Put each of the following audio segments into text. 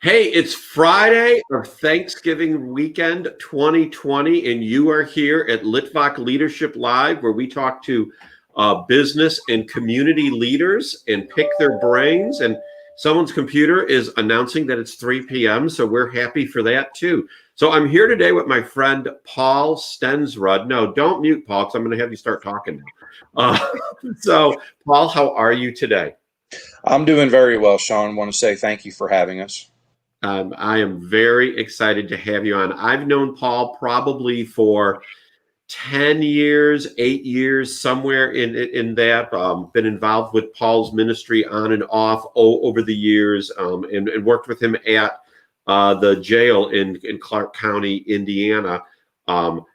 Hey, it's Friday of Thanksgiving weekend 2020, and you are here at Litvak Leadership Live, where we talk to business and community leaders and pick their brains. And someone's computer is announcing that it's 3 p.m., so we're happy for that too. So I'm here today with my friend Paul Stensrud. No, don't mute, Paul, because I'm going to have you start talking now. So, Paul, how are you today? I'm doing very well, Sean. Want to say thank you for having us. I am very excited to have you on. I've known Paul probably for 10 years, 8 years, somewhere in that. Been involved with Paul's ministry on and off over the years, and worked with him at the jail in Clark County, Indiana,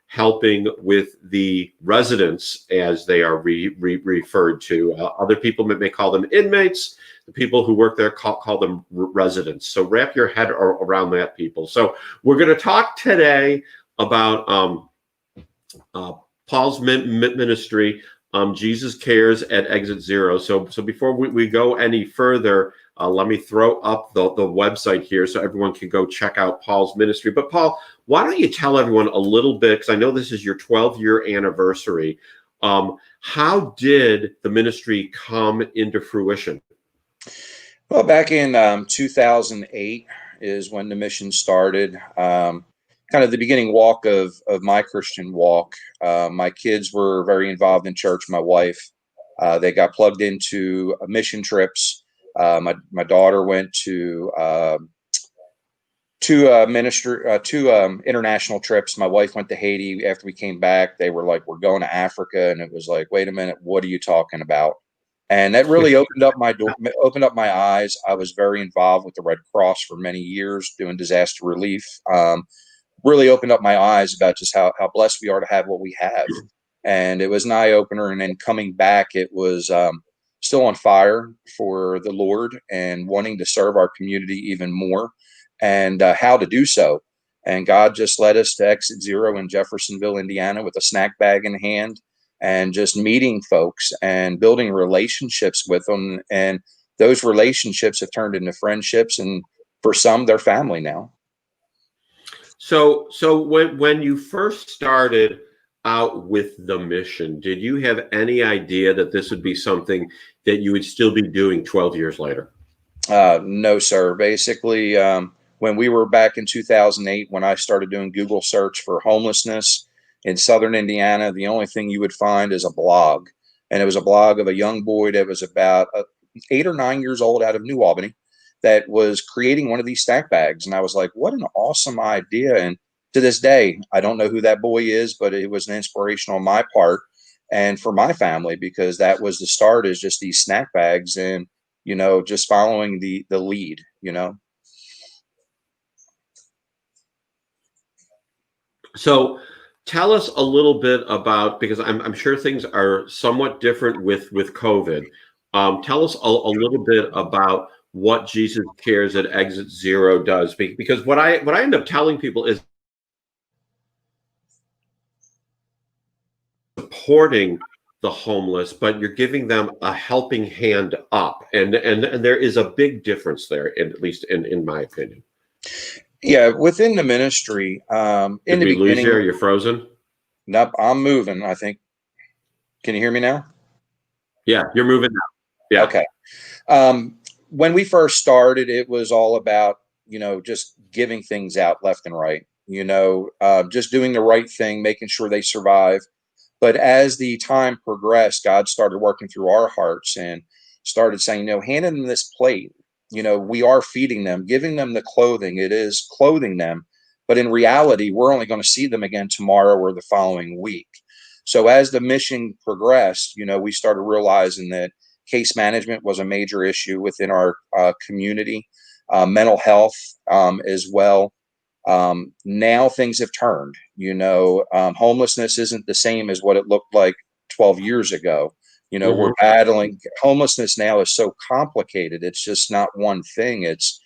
helping with the residents as they are referred to. Other people may call them inmates. The people who work there call them residents. So wrap your head around that, people. So we're going to talk today about Paul's ministry, Jesus Cares at Exit Zero. So before we go any further, let me throw up the website here so everyone can go check out Paul's ministry. But Paul, why don't you tell everyone a little bit, because I know this is your 12-year anniversary. How did the ministry come into fruition? Well, back in 2008 is when the mission started. Kind of the beginning walk of my Christian walk. My kids were very involved in church. My wife, they got plugged into mission trips. My daughter went to international trips. My wife went to Haiti. After we came back, they were like, "We're going to Africa," and it was like, "Wait a minute, what are you talking about?" And that really opened up my eyes. I was very involved with the Red Cross for many years, doing disaster relief. Really opened up my eyes about just how blessed we are to have what we have. And it was an eye opener. And then coming back, it was still on fire for the Lord and wanting to serve our community even more, and how to do so. And God just led us to Exit Zero in Jeffersonville, Indiana, with a snack bag in hand and just meeting folks and building relationships with them. And those relationships have turned into friendships. And for some, they're family now. So when you first started out with the mission, did you have any idea that this would be something that you would still be doing 12 years later? No, sir. Basically, when we were back in 2008, when I started doing Google search for homelessness in Southern Indiana, the only thing you would find is a blog. And it was a blog of a young boy that was about 8 or 9 years old out of New Albany that was creating one of these stack bags. And I was like, what an awesome idea. And to this day, I don't know who that boy is, but it was an inspiration on my part and for my family, because that was the start, is just these snack bags and, just following the lead. So tell us a little bit about, because I'm sure things are somewhat different with COVID. Tell us a little bit about what Jesus Cares at Exit Zero does, because what I end up telling people is supporting the homeless, but you're giving them a helping hand up, and there is a big difference there, at least in my opinion. Yeah, within the ministry, in Did the we lose you? Are beginning, you frozen? nope, I'm moving, I think. Can you hear me now? Yeah, you're moving now. Yeah. Okay. When we first started, it was all about, just giving things out left and right, just doing the right thing, making sure they survive. But as the time progressed, God started working through our hearts and started saying, handing them this plate, we are feeding them, giving them the clothing. It is clothing them. But in reality, we're only going to see them again tomorrow or the following week. So as the mission progressed, we started realizing that case management was a major issue within our community, mental health as well. Now things have turned. Homelessness isn't the same as what it looked like 12 years ago. We're Hmm. battling homelessness now is so complicated. It's just not one thing. It's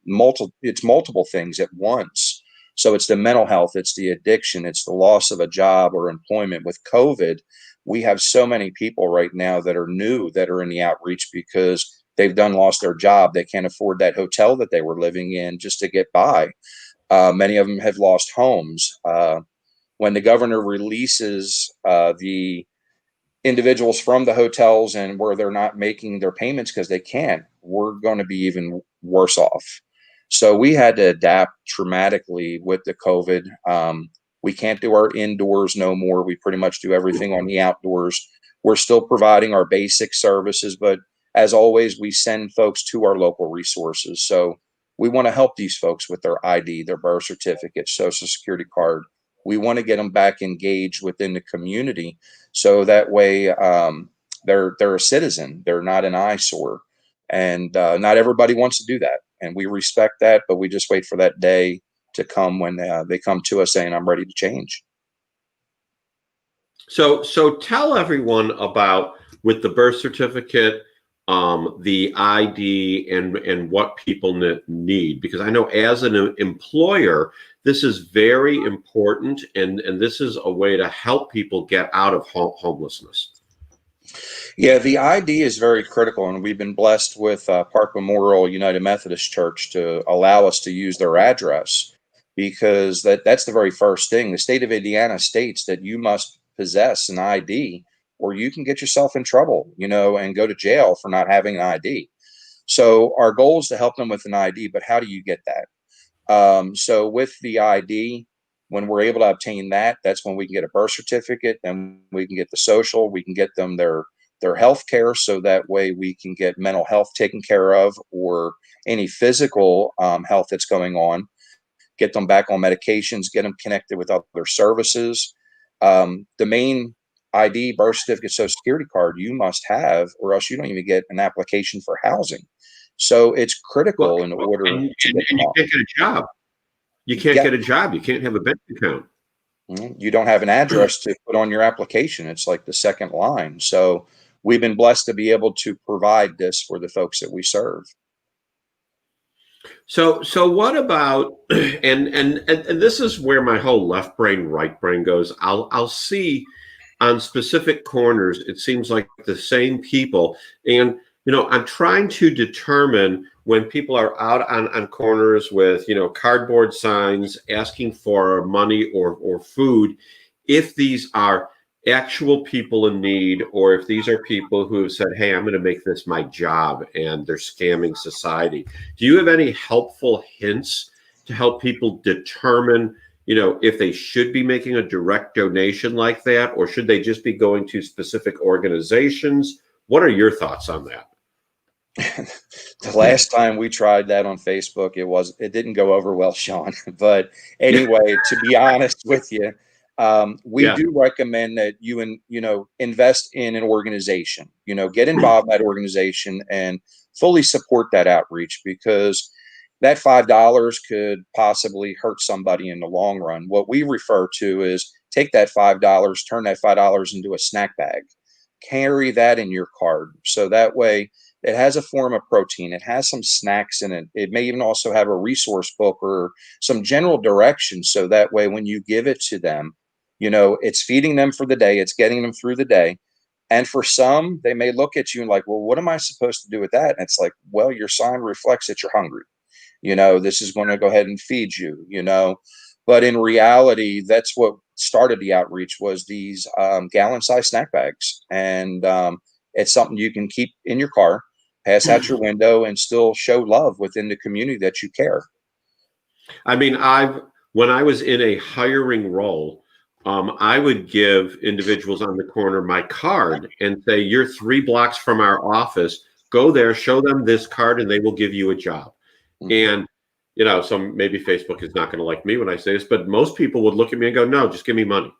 multiple things at once. So it's the mental health, it's the addiction, it's the loss of a job or employment. With COVID, we have so many people right now that are new, that are in the outreach because they've done lost their job. They can't afford that hotel that they were living in just to get by. Many of them have lost homes. When the governor releases the individuals from the hotels and where they're not making their payments because they can't, we're going to be even worse off. So we had to adapt dramatically with the COVID. We can't do our indoors no more. We pretty much do everything on the outdoors. We're still providing our basic services, but as always, we send folks to our local resources. So we want to help these folks with their ID, their birth certificate, social security card. We want to get them back engaged within the community, so that way they're a citizen. They're not an eyesore, and not everybody wants to do that, and we respect that. But we just wait for that day to come when they come to us saying, "I'm ready to change." So tell everyone about, with the birth certificate, the ID, and what people need, because I know as an employer, this is very important, and this is a way to help people get out of homelessness. Yeah, the ID is very critical, and we've been blessed with Park Memorial United Methodist Church to allow us to use their address, because that's the very first thing. The state of Indiana states that you must possess an ID, or you can get yourself in trouble, and go to jail for not having an ID. So our goal is to help them with an ID, but how do you get that? So with the ID, when we're able to obtain that, that's when we can get a birth certificate, and we can get the social, we can get them their health care, so that way we can get mental health taken care of, or any physical health that's going on, get them back on medications, get them connected with other services. The main ID, birth certificate, social security card you must have, or else you don't even get an application for housing. So it's Well, critical in order to get and them you on. can't get a job. You can't Yeah, get a job. You can't have a bank account. you don't have an address to put on your application. It's like the second line. So we've been blessed to be able to provide this for the folks that we serve. So what about, and this is where my whole left brain, right brain goes. I'll see on specific corners, it seems like the same people. And, I'm trying to determine, when people are out on corners with, cardboard signs asking for money or food, if these are actual people in need, or if these are people who have said, hey, I'm going to make this my job, and they're scamming society. Do you have any helpful hints to help people determine, if they should be making a direct donation like that, or should they just be going to specific organizations? What are your thoughts on that? The last time we tried that on Facebook, it didn't go over well, Sean. But anyway, to be honest with you, we Yeah. do recommend that invest in an organization. Get involved in that organization and fully support that outreach, because that $5 could possibly hurt somebody in the long run. What we refer to is, take that $5, turn that $5 into a snack bag, carry that in your card, so that way it has a form of protein. It has some snacks in it. It may even also have a resource book or some general directions. So that way, when you give it to them, it's feeding them for the day. It's getting them through the day. And for some, they may look at you and like, well, what am I supposed to do with that? And it's like, well, your sign reflects that you're hungry. This is going to go ahead and feed you. But in reality, that's what started the outreach, was these gallon-sized snack bags. And it's something you can keep in your car, pass out your window, and still show love within the community that you care. I mean, when I was in a hiring role, I would give individuals on the corner my card and say, you're 3 blocks from our office. Go there, show them this card, and they will give you a job. And, so maybe Facebook is not going to like me when I say this, but most people would look at me and go, no, just give me money.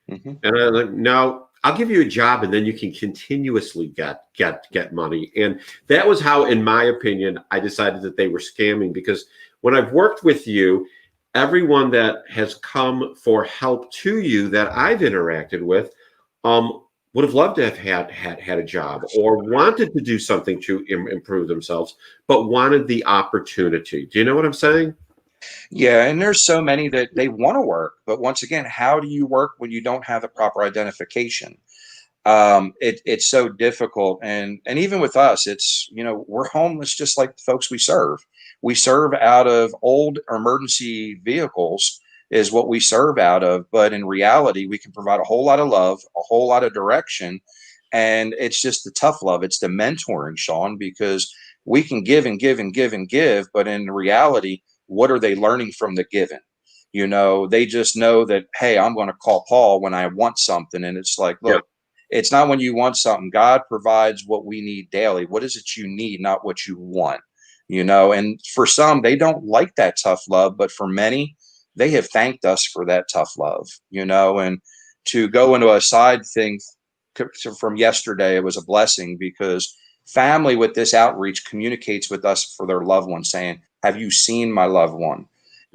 And I'm like, no, I'll give you a job, and then you can continuously get money. And that was how, in my opinion, I decided that they were scamming, because when I've worked with you, everyone that has come for help to you that I've interacted with would have loved to have had a job, or wanted to do something to improve themselves, but wanted the opportunity. Do you know what I'm saying? Yeah, and there's so many that they want to work, but once again, how do you work when you don't have the proper identification? It's so difficult. And even with us, it's, we're homeless just like the folks we serve. We serve out of old emergency vehicles is what we serve out of. But in reality, we can provide a whole lot of love, a whole lot of direction. And it's just the tough love. It's the mentoring, Sean, because we can give and give and give and give. But in reality, what are they learning from the giving? They just know that, hey, I'm going to call Paul when I want something. And it's like, Yeah. look, it's not when you want something. God provides what we need daily. What is it you need, not what you want? And for some, they don't like that tough love, but for many, they have thanked us for that tough love, and to go into a side thing from yesterday, it was a blessing because family with this outreach communicates with us for their loved one saying, have you seen my loved one?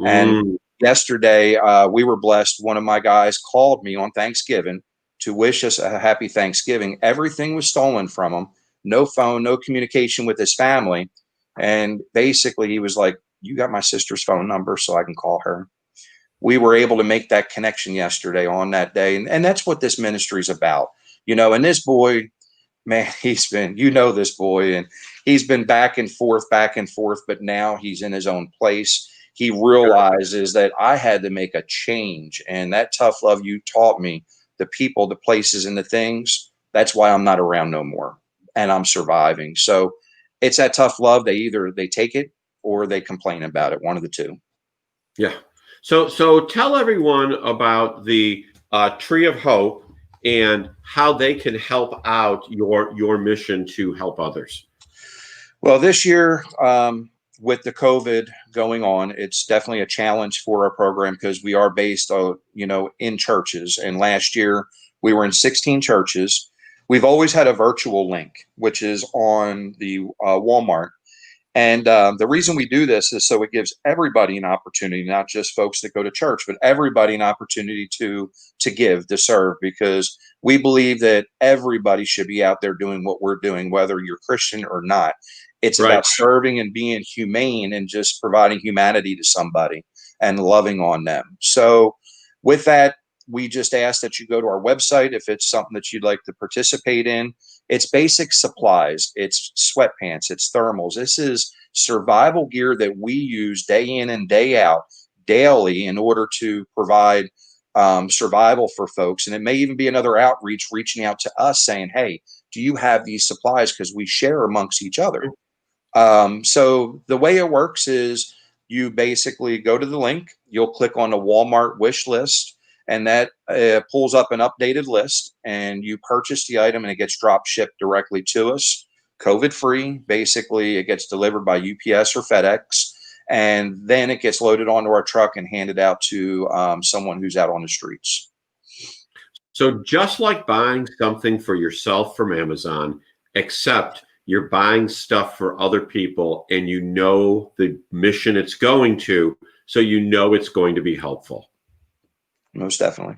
And Mm. yesterday, we were blessed. One of my guys called me on Thanksgiving to wish us a happy Thanksgiving. Everything was stolen from him. No phone, no communication with his family. And basically he was like, you got my sister's phone number so I can call her. We were able to make that connection yesterday on that day. And that's what this ministry is about, and this boy, man, this boy, and he's been back and forth, but now he's in his own place. He realizes that I had to make a change, and that tough love you taught me, the people, the places, and the things, that's why I'm not around no more, and I'm surviving. So it's that tough love. They take it or they complain about it, one of the two. Yeah. So tell everyone about the Tree of Hope and how they can help out your mission to help others. Well, this year, with the COVID going on, it's definitely a challenge for our program because we are based, in churches. And last year we were in 16 churches. We've always had a virtual link, which is on the Walmart. And the reason we do this is so it gives everybody an opportunity, not just folks that go to church, but everybody an opportunity to give, to serve, because we believe that everybody should be out there doing what we're doing, whether you're Christian or not. It's Right. about serving and being humane and just providing humanity to somebody and loving on them. So with that, we just ask that you go to our website if it's something that you'd like to participate in. It's basic supplies. It's sweatpants. It's thermals. This is survival gear that we use day in and day out daily in order to provide survival for folks. And it may even be another outreach reaching out to us saying, hey, do you have these supplies? Because we share amongst each other. So the way it works is you basically go to the link, you'll click on the Walmart wish list, and that pulls up an updated list, and you purchase the item and it gets drop shipped directly to us, COVID free. Basically, it gets delivered by UPS or FedEx, and then it gets loaded onto our truck and handed out to someone who's out on the streets. So just like buying something for yourself from Amazon, except you're buying stuff for other people and you know the mission it's going to, so you know it's going to be helpful. Most definitely.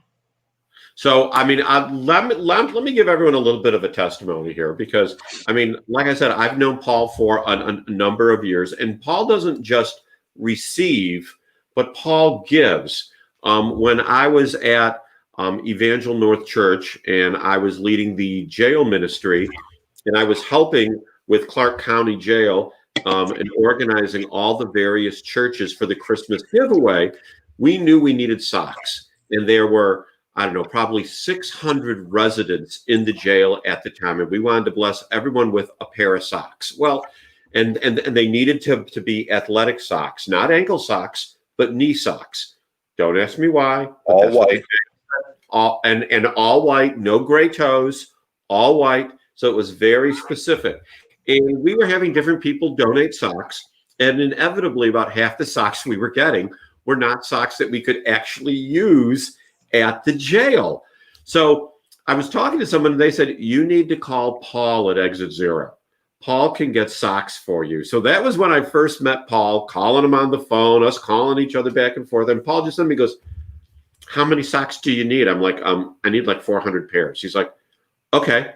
So, I mean, let me give everyone a little bit of a testimony here because, I mean, like I said, I've known Paul for a number of years, and Paul doesn't just receive, but Paul gives. When I was at Evangel North Church and I was leading the jail ministry, and I was helping with Clark County Jail and organizing all the various churches for the Christmas giveaway, we knew we needed socks. And there were, I don't know, probably 600 residents in the jail at the time. And we wanted to bless everyone with a pair of socks. Well, and they needed to be athletic socks, not ankle socks, but knee socks. Don't ask me why. All white. And all white, no gray toes, all white. So it was very specific. And we were having different people donate socks. And inevitably, about half the socks we were getting were not socks that we could actually use at the jail. So I was talking to someone and they said, you need to call Paul at Exit Zero. Paul can get socks for you. So that was when I first met Paul, calling him on the phone, us calling each other back and forth. And Paul just sent me, goes, how many socks do you need? I'm like, I need like 400 pairs. He's like, okay,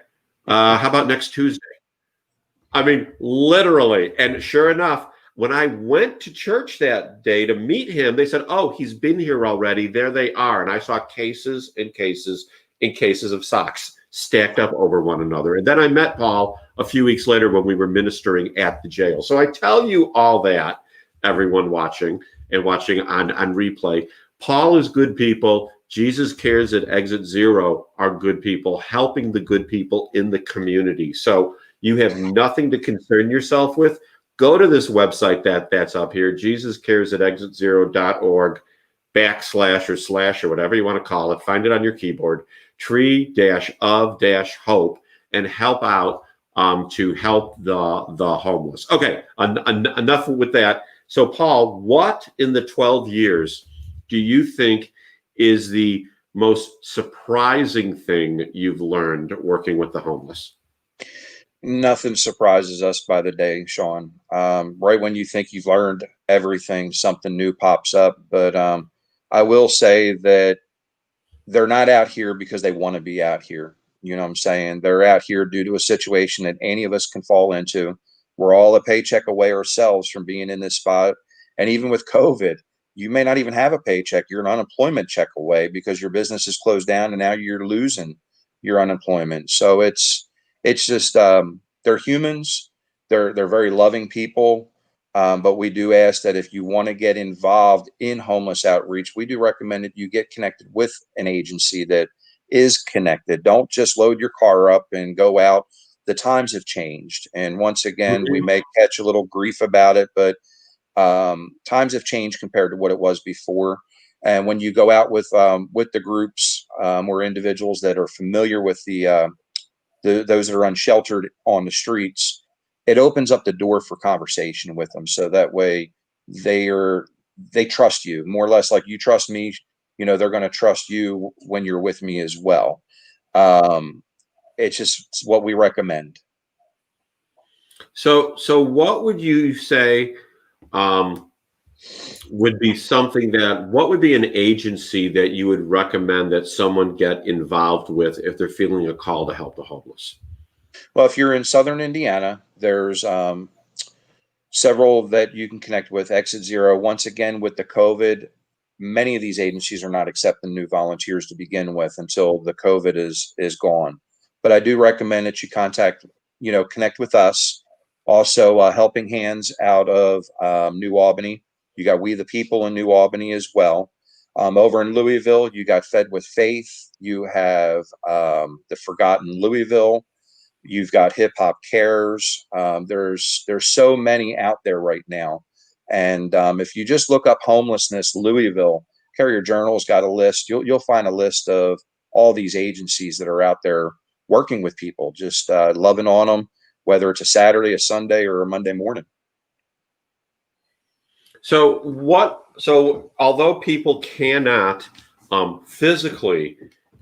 how about next Tuesday? I mean, literally. And sure enough, when I went to church that day to meet him, they said, oh, he's been here already. There they are. And I saw cases and cases and cases of socks stacked up over one another. And then I met Paul a few weeks later when we were ministering at the jail. So I tell you all that, everyone watching and watching on replay. Paul is good people. Jesus Cares at Exit Zero are good people, helping the good people in the community. So you have nothing to concern yourself with. Go to this website that's up here, JesusCares@ExitZero.org / or whatever you want to call it. Find it on your keyboard, tree-of-hope, and help out to help the homeless. Okay, enough with that. So, Paul, what in the 12 years do you think is the most surprising thing you've learned working with the homeless? Nothing surprises us by the day, Sean. Right when you think you've learned everything, something new pops up. But I will say that they're not out here because they want to be out here. You know what I'm saying? They're out here due to a situation that any of us can fall into. We're all a paycheck away ourselves from being in this spot. And even with COVID, you may not even have a paycheck. You're an unemployment check away because your business is closed down and now you're losing your unemployment. So it's just they're humans. They're very loving people. But we do ask that if you want to get involved in homeless outreach, we do recommend that you get connected with an agency that is connected. Don't just load your car up and go out. The times have changed. And once again, we may catch a little grief about it, but times have changed compared to what it was before. And when you go out with the groups or individuals that are familiar with those that are unsheltered on the streets, it opens up the door for conversation with them. So that way they trust you more or less like you trust me. You know, they're going to trust you when you're with me as well. It's what we recommend. So what would you say would be something what would be an agency that you would recommend that someone get involved with if they're feeling a call to help the homeless? Well, if you're in Southern Indiana, there's several that you can connect with. Exit Zero, once again, with the COVID, many of these agencies are not accepting new volunteers to begin with until the COVID is gone. But I do recommend that you connect with us. Also, Helping Hands out of New Albany. You got We the People in New Albany as well. Over in Louisville, you got Fed with Faith. You have the Forgotten Louisville. You've got Hip Hop Cares. There's so many out there right now. And if you just look up homelessness Louisville, Carrier Journal's got a list. You'll find a list of all these agencies that are out there working with people, just loving on them, whether it's a Saturday, a Sunday, or a Monday morning. So although people cannot physically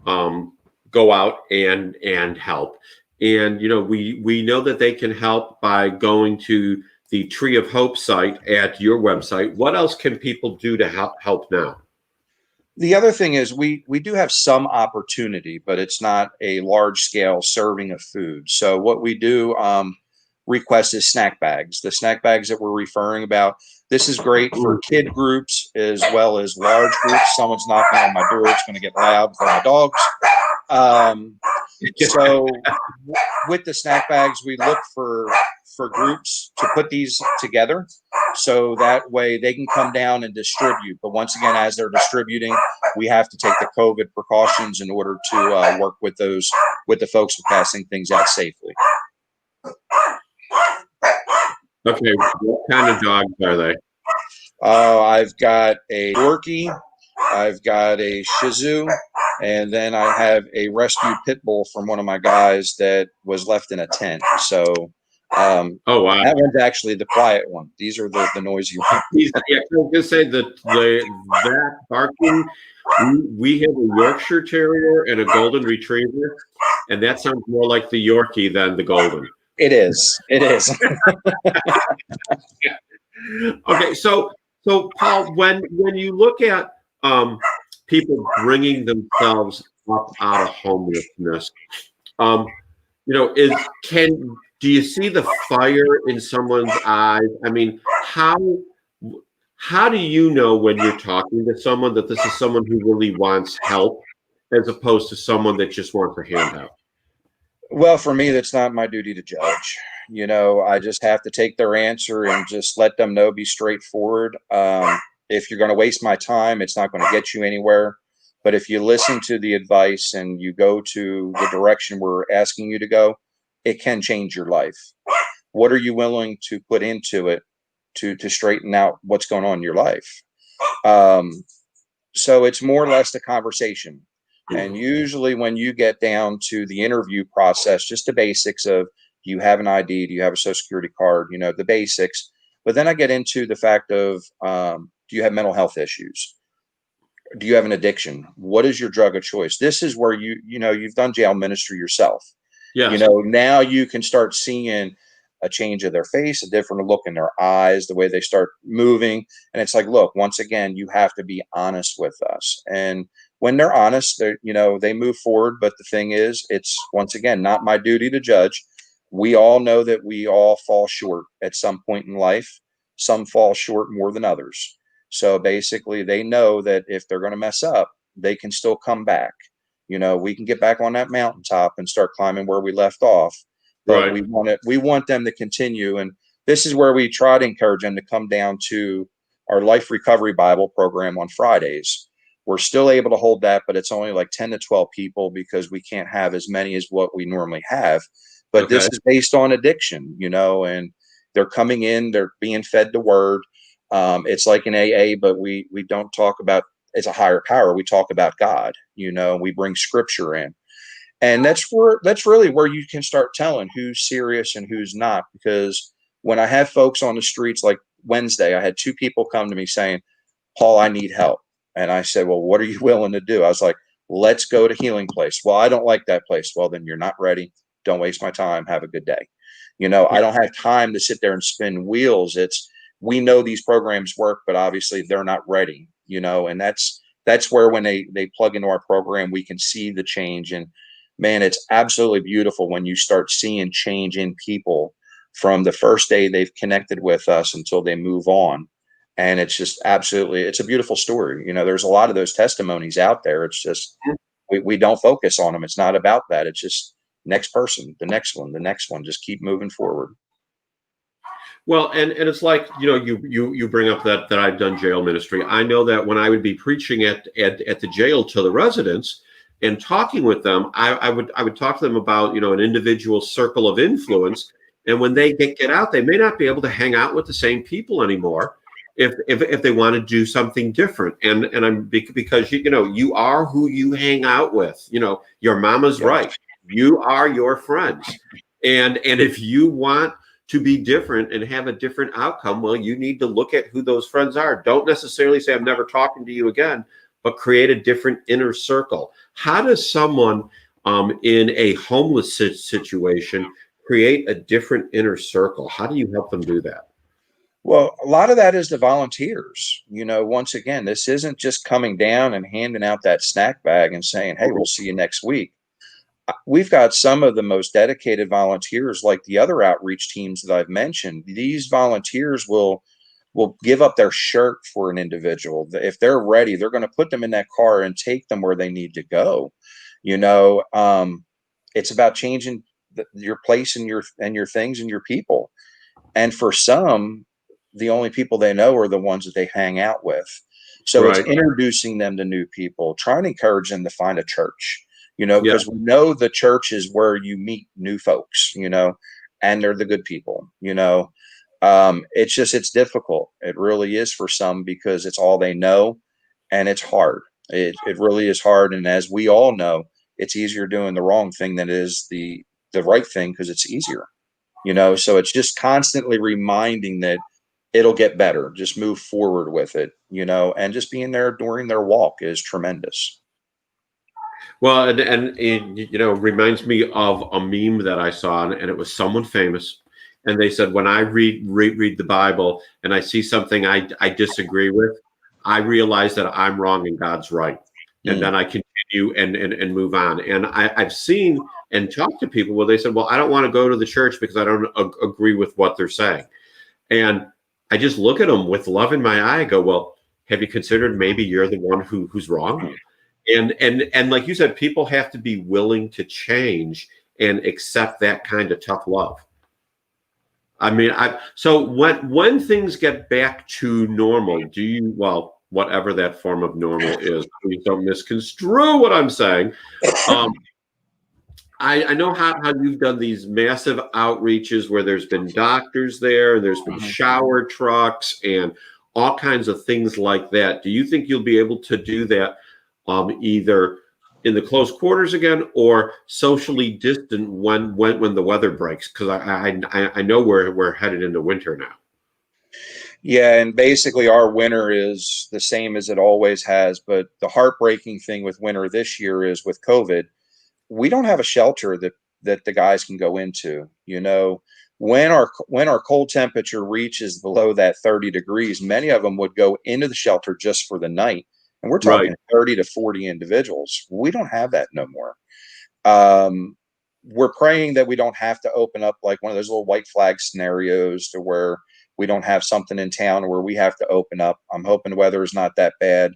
go out and help, and we know that they can help by going to the Tree of Hope site at your website. What else can people do to help now? The other thing is we do have some opportunity, but it's not a large scale serving of food. So what we do request is snack bags. The snack bags that we're referring about, this is great for kid groups as well as large groups. Someone's knocking on my door. It's going to get loud for my dogs. So with the snack bags, we look for groups to put these together so that way they can come down and distribute. But once again, as they're distributing, we have to take the COVID precautions in order to work with the folks with passing things out safely. Okay, what kind of dogs are they? I've got a Yorkie, I've got a Shih Tzu, and then I have a rescued pit bull from one of my guys that was left in a tent. So, oh wow, that one's actually the quiet one. These are the noisy ones. Yeah, I was gonna say that barking. We have a Yorkshire Terrier and a Golden Retriever, and that sounds more like the Yorkie than the Golden. It is. Okay, so Paul, when you look at people bringing themselves up out of homelessness, do you see the fire in someone's eyes? I mean, how do you know when you're talking to someone that this is someone who really wants help as opposed to someone that just wants a handout? Well, for me, that's not my duty to judge. I just have to take their answer and just let them know, be straightforward. If you're going to waste my time, it's not going to get you anywhere. But if you listen to the advice and you go to the direction we're asking you to go, it can change your life. What are you willing to put into it to straighten out what's going on in your life? Um, so it's more or less the conversation. And usually when you get down to the interview process, just the basics of, do you have an ID? Do you have a social security card? The basics. But then I get into the fact of, do you have mental health issues? Do you have an addiction? What is your drug of choice? This is where you've done jail ministry yourself. Yes. Now you can start seeing a change of their face, a different look in their eyes, the way they start moving. And it's like, look, once again, you have to be honest with us. And when they're honest, they move forward. But the thing is, it's once again, not my duty to judge. We all know that we all fall short at some point in life. Some fall short more than others. So basically, they know that if they're going to mess up, they can still come back. We can get back on that mountaintop and start climbing where we left off. But Right. we want them to continue. And this is where we try to encourage them to come down to our Life Recovery Bible program on Fridays. We're still able to hold that, but it's only like 10 to 12 people because we can't have as many as what we normally have. But Okay. this is based on addiction, and they're coming in, they're being fed the word. It's like an AA, but we don't talk about it's a higher power. We talk about God, we bring scripture in. And that's really where you can start telling who's serious and who's not. Because when I have folks on the streets, like Wednesday, I had two people come to me saying, Paul, I need help. And I said, well, what are you willing to do? I was like, let's go to Healing Place. Well, I don't like that place. Well, then you're not ready. Don't waste my time. Have a good day. I don't have time to sit there and spin wheels. We know these programs work, but obviously they're not ready, and that's where when they plug into our program, we can see the change. And man, it's absolutely beautiful when you start seeing change in people from the first day they've connected with us until they move on. And it's just it's a beautiful story. There's a lot of those testimonies out there. It's just, we don't focus on them. It's not about that. It's just next person, the next one, the next one, just keep moving forward. Well, and it's like, you bring up that I've done jail ministry. I know that when I would be preaching at the jail to the residents and talking with them, I would talk to them about, an individual circle of influence. And when they get out, they may not be able to hang out with the same people anymore if they want to do something different. And I'm because you are who you hang out with. Your mama's Yeah. right. You are your friends. And if you want to be different and have a different outcome, well, you need to look at who those friends are. Don't necessarily say, I'm never talking to you again, but create a different inner circle. How does someone in a homeless situation create a different inner circle? How do you help them do that? Well, a lot of that is the volunteers. Once again, this isn't just coming down and handing out that snack bag and saying, hey, we'll see you next week. We've got some of the most dedicated volunteers, like the other outreach teams that I've mentioned. These volunteers will give up their shirt for an individual. If they're ready, they're going to put them in that car and take them where they need to go. It's about changing your place and your things and your people. And for some, the only people they know are the ones that they hang out with. So it's Right. introducing them to new people, trying to encourage them to find a church, Yeah. because we know the church is where you meet new folks, and they're the good people. It's difficult. It really is for some because it's all they know, and it's hard. It really is hard. And as we all know, it's easier doing the wrong thing than it is the right thing because it's easier. So it's just constantly reminding that it'll get better. Just move forward with it, and just being there during their walk is tremendous. Well, and it, reminds me of a meme that I saw, and it was someone famous. And they said, when I read the Bible and I see something I disagree with, I realize that I'm wrong and God's right. And Mm. then I continue and move on. And I've seen and talked to people where they said, well, I don't want to go to the church because I don't agree with what they're saying. And I just look at them with love in my eye. I go, well, have you considered maybe you're the one who's wrong? And like you said, people have to be willing to change and accept that kind of tough love. I mean, so when things get back to normal, well, whatever that form of normal is, please don't misconstrue what I'm saying. I know how you've done these massive outreaches where there's been doctors there, and there's been shower trucks and all kinds of things like that. Do you think you'll be able to do that either in the close quarters again or socially distant when the weather breaks? Because I know we're headed into winter now. Yeah, and basically our winter is the same as it always has. But the heartbreaking thing with winter this year is with COVID, we don't have a shelter that the guys can go into. When our cold temperature reaches below that 30 degrees, many of them would go into the shelter just for the night. And we're talking Right. 30 to 40 individuals. We don't have that no more. We're praying that we don't have to open up like one of those little white flag scenarios to where we don't have something in town where we have to open up. I'm hoping the weather is not that bad,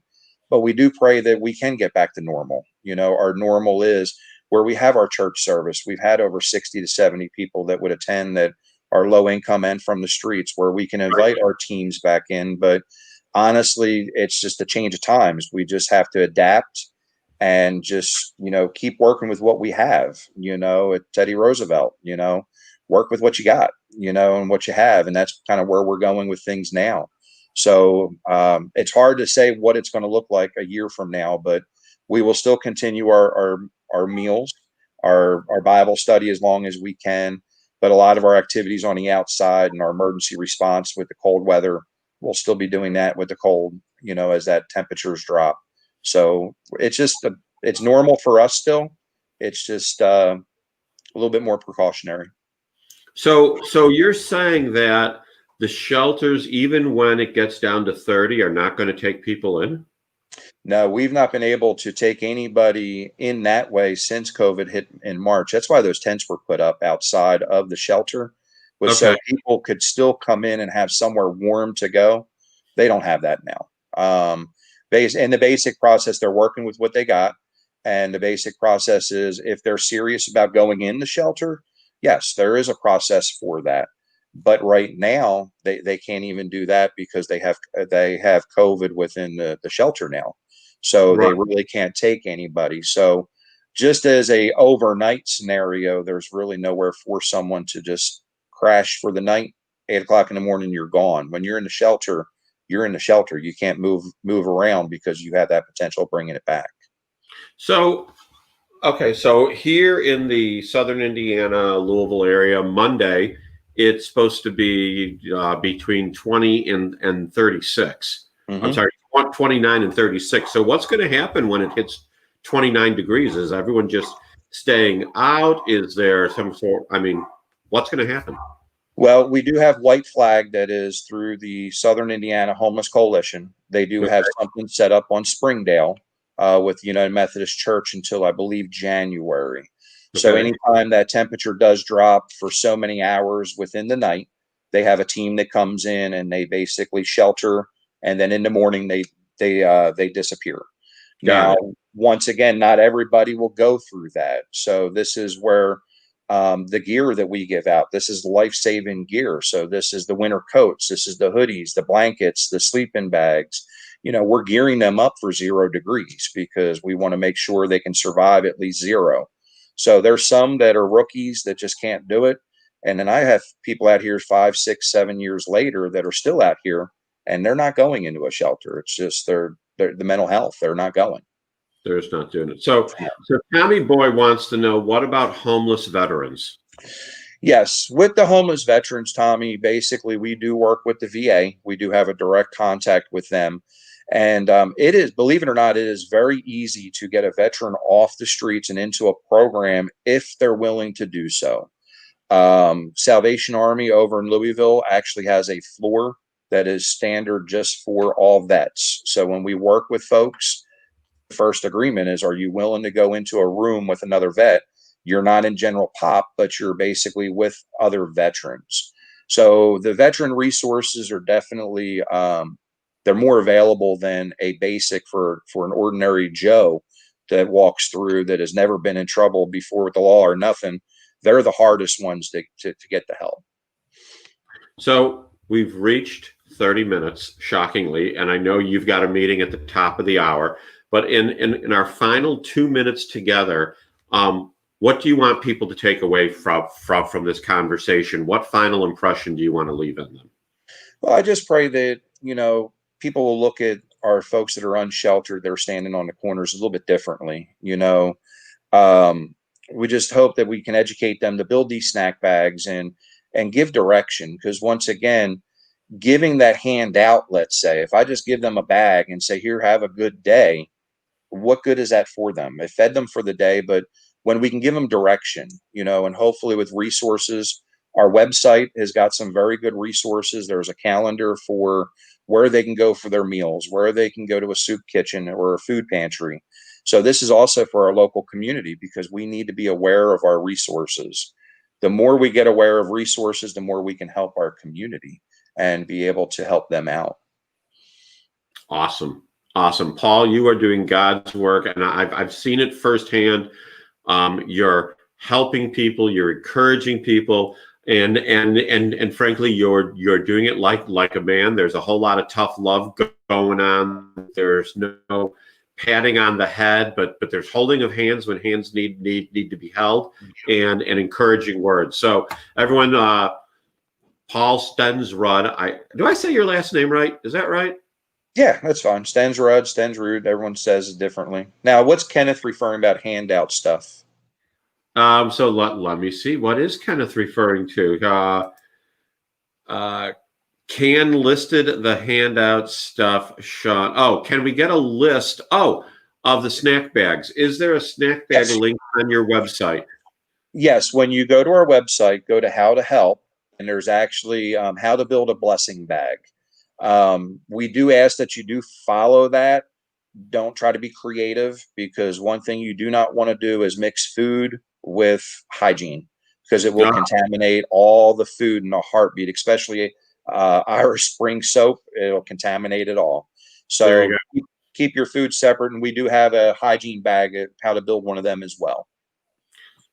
but we do pray that we can get back to normal. Our normal is where we have our church service. We've had over 60 to 70 people that would attend that are low income and from the streets, where we can invite our teams back in. But honestly, it's just a change of times. We just have to adapt and just, keep working with what we have, at Teddy Roosevelt, work with what you got, and what you have. And that's kind of where we're going with things now. So it's hard to say what it's going to look like a year from now, but we will still continue our meals, our Bible study as long as we can. But a lot of our activities on the outside and our emergency response with the cold weather, we'll still be doing that with the cold, as that temperatures drop. So it's normal for us still. It's just a little bit more precautionary. So you're saying that the shelters, even when it gets down to 30, are not going to take people in? No, we've not been able to take anybody in that way since COVID hit in March. That's why those tents were put up outside of the shelter, was so people could still come in and have somewhere warm to go. They don't have that now. In the basic process, they're working with what they got. And the basic process is if they're serious about going in the shelter, yes, there is a process for that. But right now, they can't even do that because they have COVID within the shelter now. So they really can't take anybody. So just as a overnight scenario, there's really nowhere for someone to just crash for the night. 8 o'clock in the morning, you're gone. When you're in the shelter, you're in the shelter. You can't move around because you have that potential of bringing it back. So, so here in the southern Indiana, Louisville area, Monday, it's supposed to be between 20 and 36. I'm sorry, 29 and 36. So what's going to happen when it hits 29 degrees? Is everyone just staying out? Is there some sort, what's going to happen? Well, we do have White Flag that is through the Southern Indiana Homeless Coalition. They do have something set up on Springdale with United Methodist Church until I believe January. So anytime that temperature does drop for so many hours within the night, they have a team that comes in and they basically shelter, and then in the morning they disappear. Now, once again, not everybody will go through that. So this is where the gear that we give out, this is life-saving gear. So this is the winter coats, this is the hoodies, the blankets, the sleeping bags. We're gearing them up for 0 degrees because we want to make sure they can survive at least 0. So there's some that are rookies that just can't do it. And then I have people out here 5, 6, 7 years later that are still out here and they're not going into a shelter. It's just they're the mental health. They're not going. They're just not doing it. So Tommy Boy wants to know, what about homeless veterans? Yes, with the homeless veterans, Tommy, basically we do work with the VA. We do have a direct contact with them. And it is, believe it or not, it is very easy to get a veteran off the streets and into a program if they're willing to do so. Salvation Army over in Louisville actually has a floor that is standard just for all vets. So when we work with folks, the first agreement is, are you willing to go into a room with another vet? You're not in general pop, but you're basically with other veterans. So the veteran resources are definitely, they're more available than a basic for an ordinary Joe that walks through that has never been in trouble before with the law or nothing, they're the hardest ones to get the help. So we've reached 30 minutes, shockingly, and I know you've got a meeting at the top of the hour. But in our final 2 minutes together, what do you want people to take away from this conversation? What final impression do you want to leave in them? Well, I just pray that, people will look at our folks that are unsheltered, that are standing on the corners a little bit differently. We just hope that we can educate them to build these snack bags and give direction. Because once again, giving that handout, let's say, if I just give them a bag and say, here, have a good day, what good is that for them? I fed them for the day, but when we can give them direction, and hopefully with resources, our website has got some very good resources. There's a calendar for where they can go for their meals, where they can go to a soup kitchen or a food pantry. So this is also for our local community, because we need to be aware of our resources. The more we get aware of resources, the more we can help our community and be able to help them out. Awesome. Awesome. Paul, you are doing God's work, and I've seen it firsthand. You're helping people, you're encouraging people, and frankly, you're doing it like a man. There's a whole lot of tough love going on. There's no patting on the head, but there's holding of hands when hands need to be held, and encouraging words. So everyone, Paul Stensrud, do I say your last name right? Is that right? Yeah, that's fine. Stensrud, everyone says it differently. Now, what's Kenneth referring about handout stuff? So let me see. What is Kenneth referring to? Can listed the handout stuff, Sean. Oh, can we get a list? Oh, of the snack bags. Is there a snack bag link on your website? Yes. When you go to our website, go to How to Help, and there's actually how to build a blessing bag. We do ask that you do follow that. Don't try to be creative, because one thing you do not want to do is mix food with hygiene, because it will contaminate all the food in a heartbeat, especially Irish Spring soap. It'll contaminate it all. So keep your food separate. And we do have a hygiene bag, how to build one of them as well.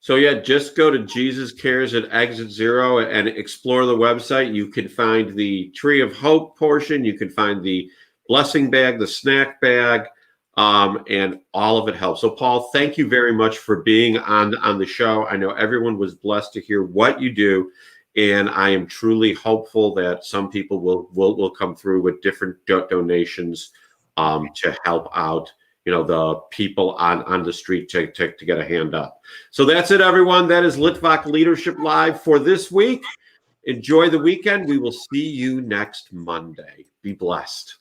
So yeah, just go to Jesus Cares at Exit Zero and explore the website. You can find the Tree of Hope portion. You can find the blessing bag, the snack bag, and all of it helps. So Paul, thank you very much for being on the show. I know everyone was blessed to hear what you do, and I am truly hopeful that some people will come through with different donations to help out, the people on the street to get a hand up. So that's it, everyone. That is Litvak Leadership Live for this week. Enjoy the weekend. We will see you next Monday. Be blessed.